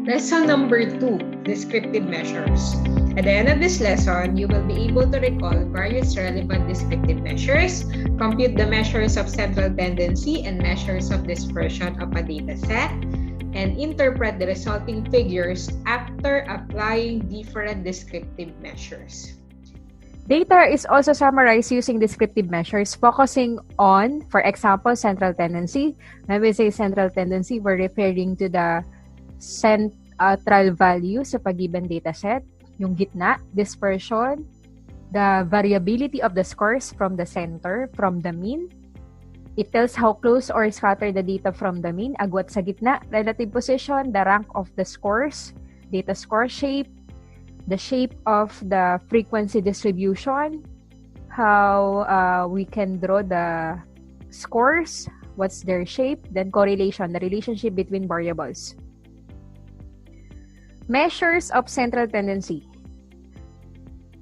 Lesson number 2, Descriptive Measures. At the end of this lesson, you will be able to recall various relevant descriptive measures, compute the measures of central tendency and measures of dispersion of a data set, and interpret the resulting figures after applying different descriptive measures. Data is also summarized using descriptive measures focusing on, for example, central tendency. When we say central tendency, we're referring to the central value sa pag-given data set, yung gitna, dispersion, the variability of the scores from the center, from the mean. It tells how close or scattered the data from the mean, agwat sa gitna, relative position, the rank of the scores, data score shape, the shape of the frequency distribution, how we can draw the scores, what's their shape, then correlation, the relationship between variables. Measures of central tendency.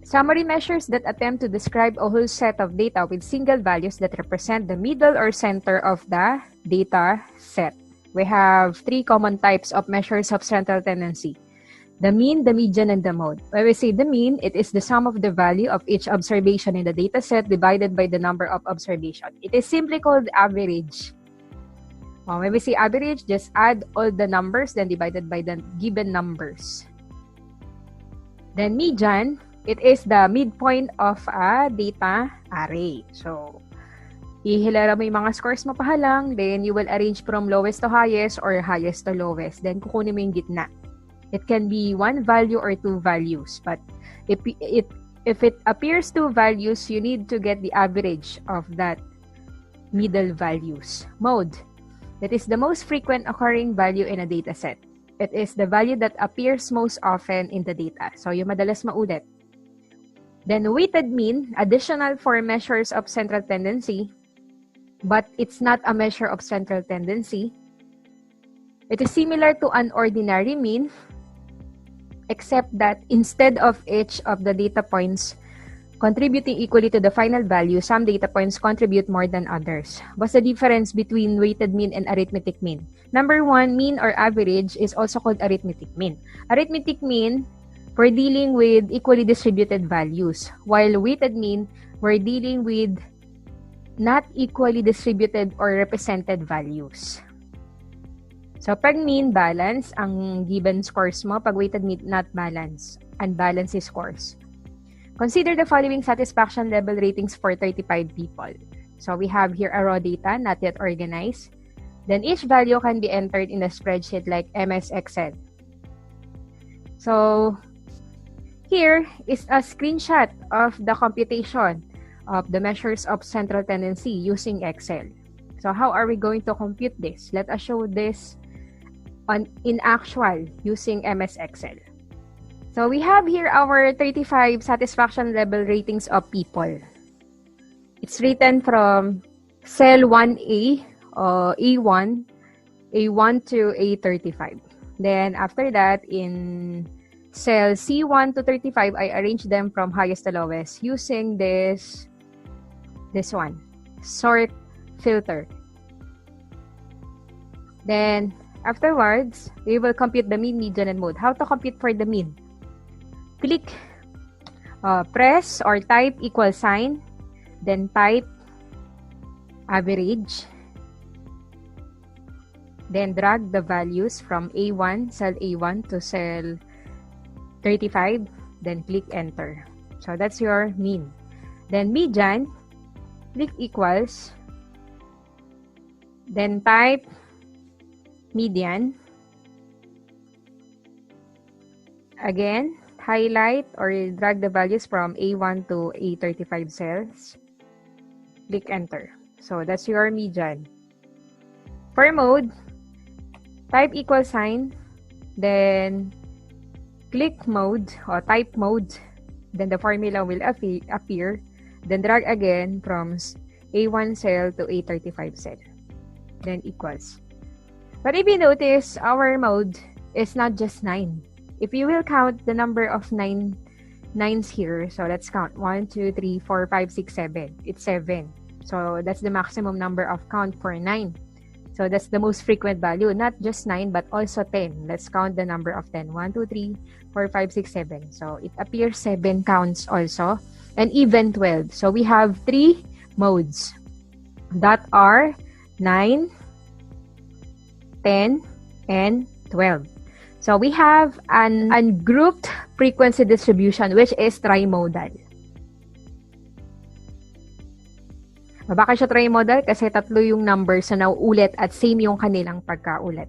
Summary measures that attempt to describe a whole set of data with single values that represent the middle or center of the data set. We have 3 common types of measures of central tendency: the mean, the median, and the mode. When we say the mean, it is the sum of the value of each observation in the data set divided by the number of observations. It is simply called average. When we say average, just add all the numbers, then divided by the given numbers. Then median, it is the midpoint of a data array. So, ihilala mo yung mga scores mo pahalang, then you will arrange from lowest to highest or highest to lowest. Then kukunin mo yung gitna. It can be 1 value or 2 values. But if it appears 2 values, you need to get the average of that middle values. Mode. That is the most frequent occurring value in a data set. It is the value that appears most often in the data. So, yung madalas maulit. Then, weighted mean, additional for measures of central tendency, but it's not a measure of central tendency. It is similar to an ordinary mean, except that instead of each of the data points contributing equally to the final value, some data points contribute more than others. What's the difference between weighted mean and arithmetic mean? Number 1, mean or average is also called arithmetic mean. Arithmetic mean, we're dealing with equally distributed values, while weighted mean, we're dealing with not equally distributed or represented values. So, pag mean, balance ang given scores mo. Pag weighted mean, not balance. Unbalanced scores. Consider the following satisfaction level ratings for 35 people. So, we have here a raw data, not yet organized. Then, each value can be entered in a spreadsheet like MS Excel. So, here is a screenshot of the computation of the measures of central tendency using Excel. So, how are we going to compute this? Let us show this in actual using MS Excel. So, we have here our 35 satisfaction level ratings of people. It's written from cell 1A, A1 to A35. Then, after that, in cell C1 to 35, I arrange them from highest to lowest using this one, sort filter. Then, afterwards, we will compute the mean, median, and mode. How to compute for the mean? Click, press or type equal sign, then type average, then drag the values from A1, cell A1 to cell 35, then click enter. So that's your mean. Then median, click equals, then type median, again, highlight or drag the values from A1 to A35 cells. Click enter. So, that's your median. For mode, type equal sign, then click mode or type mode. Then the formula will appear. Then drag again from A1 cell to A35 cell. Then equals. But if you notice, our mode is not just 9. If you will count the number of 9s here, so let's count 1, 2, 3, 4, 5, 6, 7. It's 7. So that's the maximum number of count for 9. So that's the most frequent value, not just 9, but also 10. Let's count the number of 10. 1, 2, 3, 4, 5, 6, 7. So it appears 7 counts also, and even 12. So we have 3 modes that are 9, 10, and 12. So we have an ungrouped frequency distribution, which is trimodal. Bakit siya trimodal? Kasi tatlo yung numbers na nauulit at same yung kanilang pagkaulit.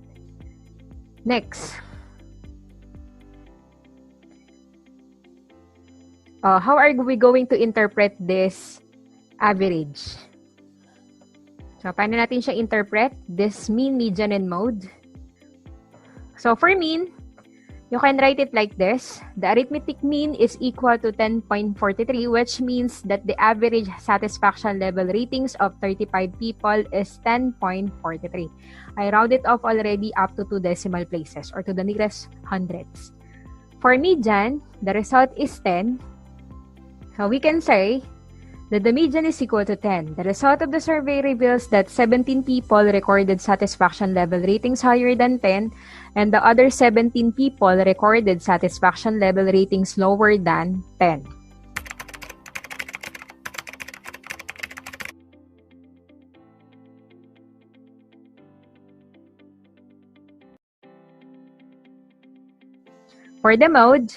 Next. How are we going to interpret this average? So, paano natin siya interpret? This mean, median, and mode. So, for mean, you can write it like this. The arithmetic mean is equal to 10.43, which means that the average satisfaction level ratings of 35 people is 10.43. I round it off already up to 2 decimal places or to the nearest hundreds. For median, the result is 10. So, we can say that the median is equal to 10. The result of the survey reveals that 17 people recorded satisfaction level ratings higher than 10, and the other 17 people recorded satisfaction level ratings lower than 10. For the mode,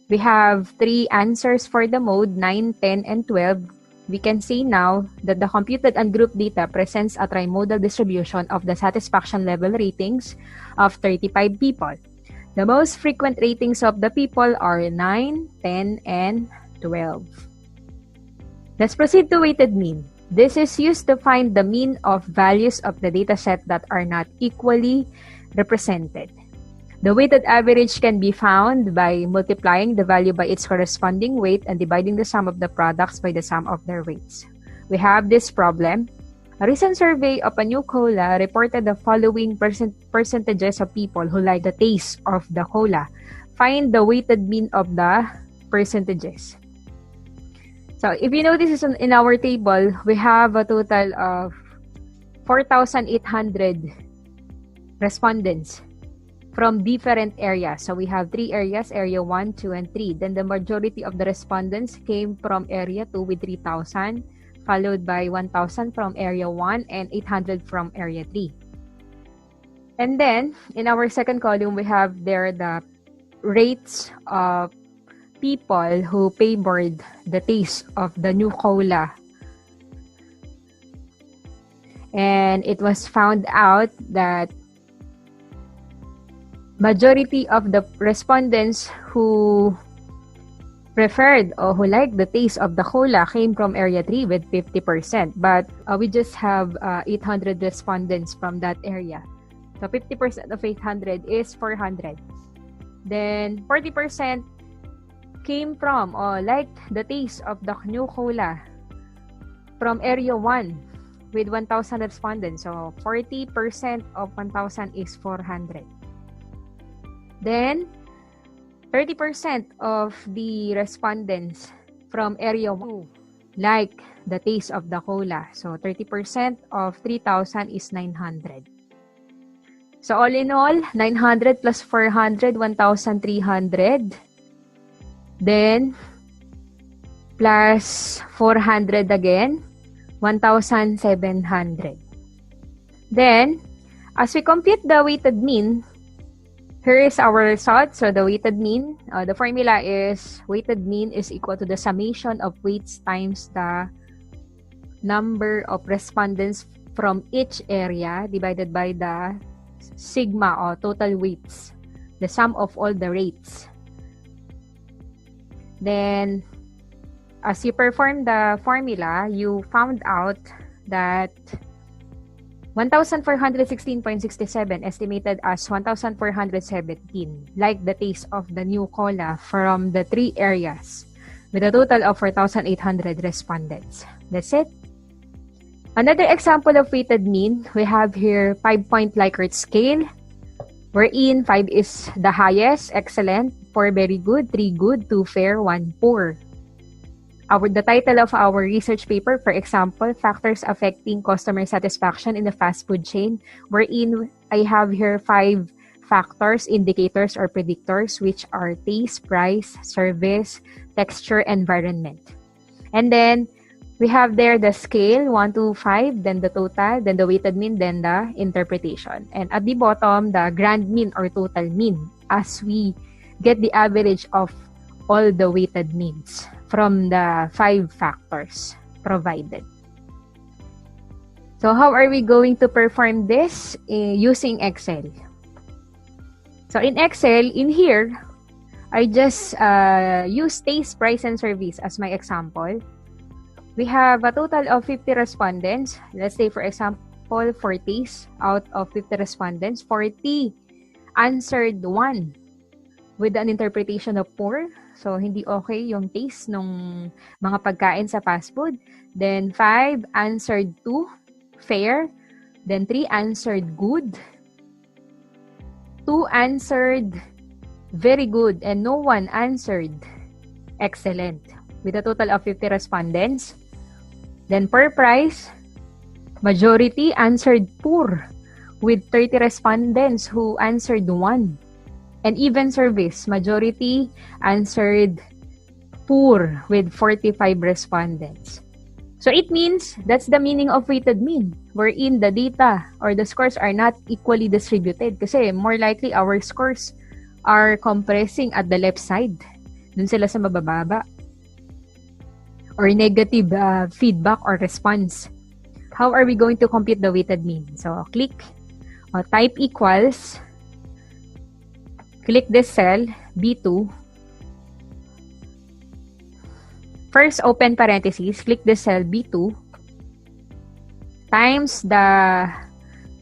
we have 3 answers for the mode, 9, 10, and 12. We can say now that the computed ungrouped data presents a trimodal distribution of the satisfaction level ratings of 35 people. The most frequent ratings of the people are 9, 10, and 12. Let's proceed to weighted mean. This is used to find the mean of values of the dataset that are not equally represented. The weighted average can be found by multiplying the value by its corresponding weight and dividing the sum of the products by the sum of their weights. We have this problem. A recent survey of a new cola reported the following percentages of people who like the taste of the cola. Find the weighted mean of the percentages. So if you notice in our table, we have a total of 4,800 respondents from different areas. So we have 3 areas, area 1, 2, and 3. Then the majority of the respondents came from area 2 with 3,000, followed by 1,000 from area 1 and 800 from area 3. And then in our second column, we have there the rates of people who favored the taste of the new cola. And it was found out that majority of the respondents who preferred or who liked the taste of the cola came from area 3 with 50%. But we just have 800 respondents from that area. So 50% of 800 is 400. Then 40% came from or liked the taste of the new cola from area 1 with 1,000 respondents. So 40% of 1,000 is 400. Then, 30% of the respondents from area 2 like the taste of the cola. So, 30% of 3,000 is 900. So, all in all, 900 plus 400, 1,300. Then, plus 400 again, 1,700. Then, as we compute the weighted mean, here is our result. So the weighted mean, the formula is weighted mean is equal to the summation of weights times the number of respondents from each area divided by the sigma or total weights, the sum of all the rates. Then, as you perform the formula, you found out that 1,416.67 estimated as 1,417 like the taste of the new cola from the 3 areas with a total of 4,800 respondents. That's it. Another example of weighted mean, we have here 5-point Likert scale, wherein 5 is the highest, excellent, 4 very good, 3 good, 2 fair, 1 poor. The title of our research paper, for example, factors affecting customer satisfaction in the fast food chain, wherein I have here 5 factors, indicators, or predictors, which are taste, price, service, texture, environment. And then we have there the scale, 1 to 5, then the total, then the weighted mean, then the interpretation. And at the bottom, the grand mean or total mean, as we get the average of all the weighted means from the 5 factors provided. So how are we going to perform this using Excel? So in Excel, in here, I just use taste, price, and service as my example. We have a total of 50 respondents. Let's say, for example, for taste, out of 50 respondents, 40 answered 1 with an interpretation of poor. So, hindi okay yung taste ng mga pagkain sa fast food. Then, 5 answered 2, fair. Then, 3 answered good. 2 answered very good. And no one answered excellent. With a total of 50 respondents. Then, per price, majority answered poor with 30 respondents who answered 1. And even service, majority answered poor with 45 respondents. So it means that's the meaning of weighted mean, wherein the data or the scores are not equally distributed. Kasi more likely our scores are compressing at the left side. Dun sila sa mabababa. Or negative feedback or response. How are we going to compute the weighted mean? So click, type equals, click this cell, B2. First, open parentheses, click this cell, B2, times the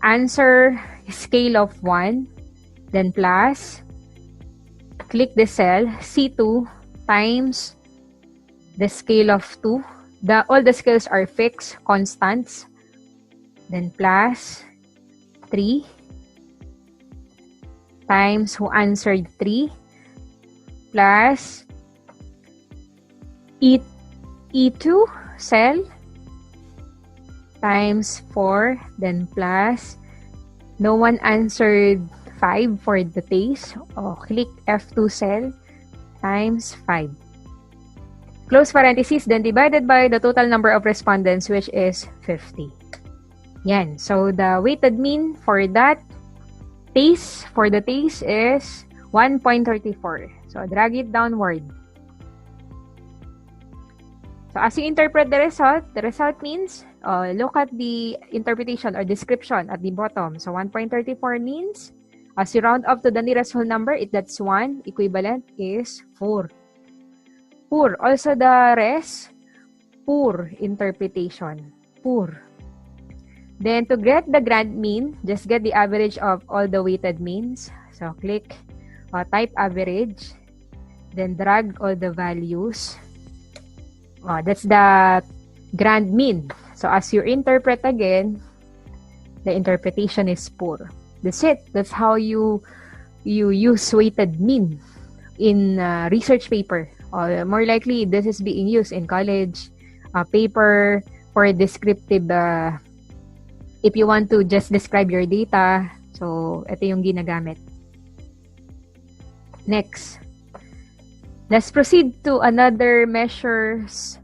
answer scale of 1, then plus, click this cell, C2, times the scale of 2. All the scales are fixed, constants, then plus 3, times who answered 3 plus E2 cell times 4, then plus no one answered 5 for the taste. Click F2 cell times 5. Close parentheses, then divided by the total number of respondents, which is 50. Yan. So the weighted mean for that taste, for the taste is 1.34. So, drag it downward. So, as you interpret the result means, look at the interpretation or description at the bottom. So, 1.34 means, as you round up to the nearest whole number, that's 1. Equivalent is 4. Poor. Also, the rest, poor interpretation. Poor. Then, to get the grand mean, just get the average of all the weighted means. So, click, type average, then drag all the values. That's the grand mean. So, as you interpret again, the interpretation is poor. That's it. That's how you use weighted mean in research paper. More likely, this is being used in college paper for descriptive if you want to just describe your data. So, ito yung ginagamit. Next. Let's proceed to another measures,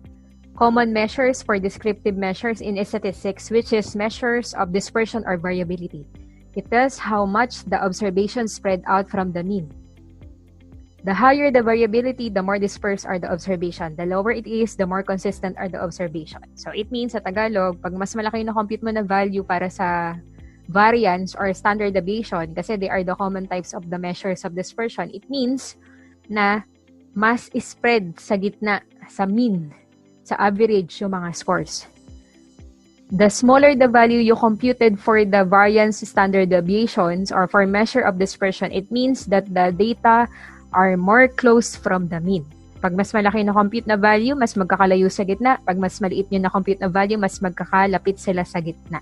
common measures for descriptive measures in statistics, which is measures of dispersion or variability. It tells how much the observations spread out from the mean. The higher the variability, the more dispersed are the observation. The lower it is, the more consistent are the observation. So, it means sa Tagalog, pag mas malaki yung na-compute mo na value para sa variance or standard deviation, kasi they are the common types of the measures of dispersion, it means na mas spread sa gitna, sa mean, sa average yung mga scores. The smaller the value you computed for the variance standard deviations or for measure of dispersion, it means that the data are more close from the mean. Pag mas malaki na compute na value, mas magkakalayo sa gitna. Pag mas maliit nyo na compute na value, mas magkakalapit sila sa gitna.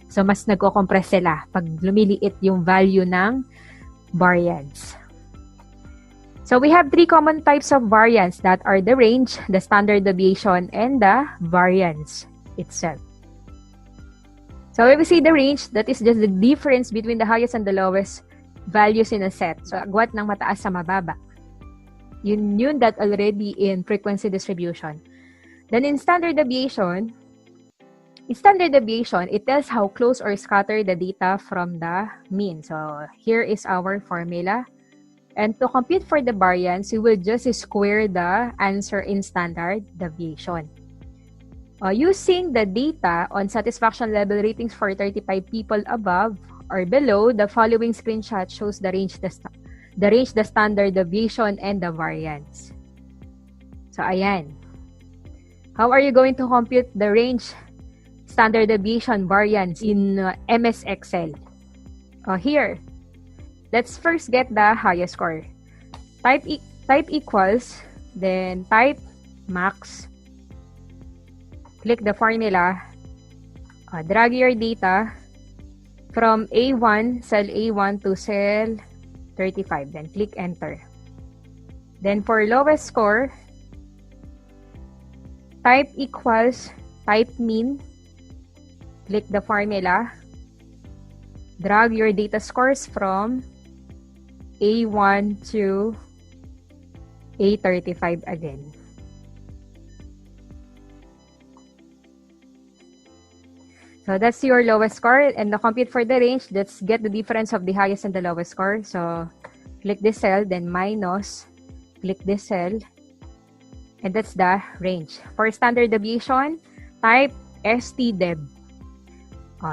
So, mas nagko-compress sila pag lumiliit yung value ng variance. So we have three common types of variance that are the range, the standard deviation, and the variance itself. So when we say the range, that is just the difference between the highest and the lowest values in a set. So agwat ng mataas sa mababa. Yun that already in frequency distribution. Then in standard deviation, it tells how close or scattered the data from the mean. So here is our formula. And to compute for the variance, we will just square the answer in standard deviation. Using the data on satisfaction level ratings for 35 people above or below, the following screenshot shows the range, the standard deviation, and the variance. So ayan. How are you going to compute the range, standard deviation, variance in MS Excel? Here, let's first get the highest score. Type equals, then type max. Click the formula. Drag your data from A1, cell A1 to cell 35. Then click enter. Then for lowest score, type equals, type mean. Click the formula. Drag your data scores from A1 to A35 again. So that's your lowest score, and the compute for the range, let's get the difference of the highest and the lowest score. So click this cell, then minus, click this cell, and that's the range. For standard deviation, type STDEV.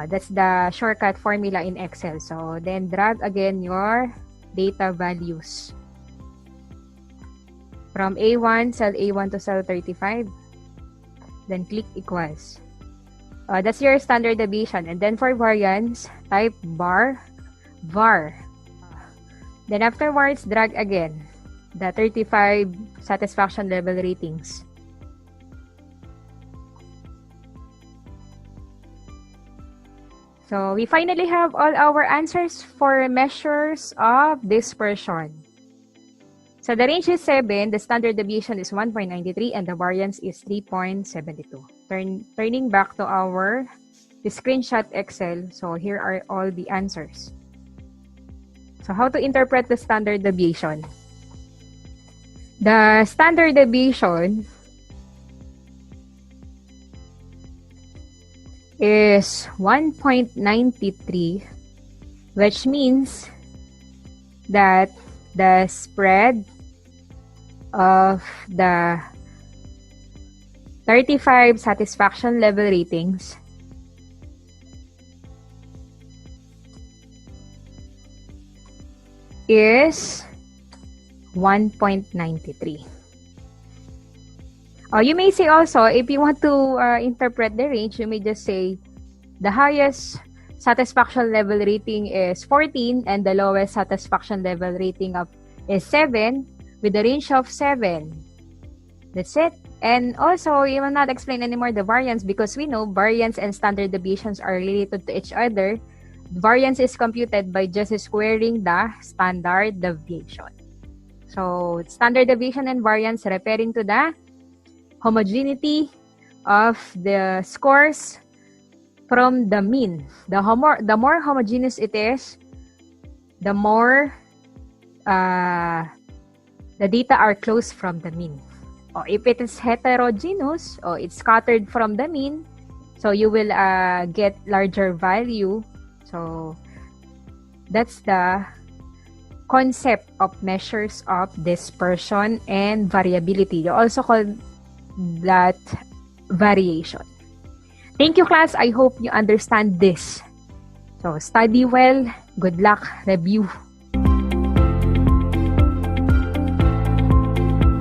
That's the shortcut formula in Excel. So then drag again your data values from A1, cell A1 to cell 35. Then click equals. That's your standard deviation. And then for variance, type var. Then afterwards, drag again the 35 satisfaction level ratings. So we finally have all our answers for measures of dispersion. So the range is 7, the standard deviation is 1.93, and the variance is 3.72. Turning back to our screenshot Excel, so here are all the answers. So how to interpret the standard deviation? The standard deviation is 1.93, which means that the spread of the 35 satisfaction level ratings is 1.93. You may say also, if you want to interpret the range, you may just say the highest satisfaction level rating is 14 and the lowest satisfaction level rating is 7 with a range of 7. That's it. And also, you will not explain anymore the variance because we know variance and standard deviations are related to each other. Variance is computed by just squaring the standard deviation. So, standard deviation and variance referring to the homogeneity of the scores from the mean. The more homogeneous it is, the more the data are close from the mean. Or if it is heterogeneous, or it's scattered from the mean, so you will get larger value. So that's the concept of measures of dispersion and variability. You also call that variation. Thank you, class. I hope you understand this. So study well. Good luck. Review.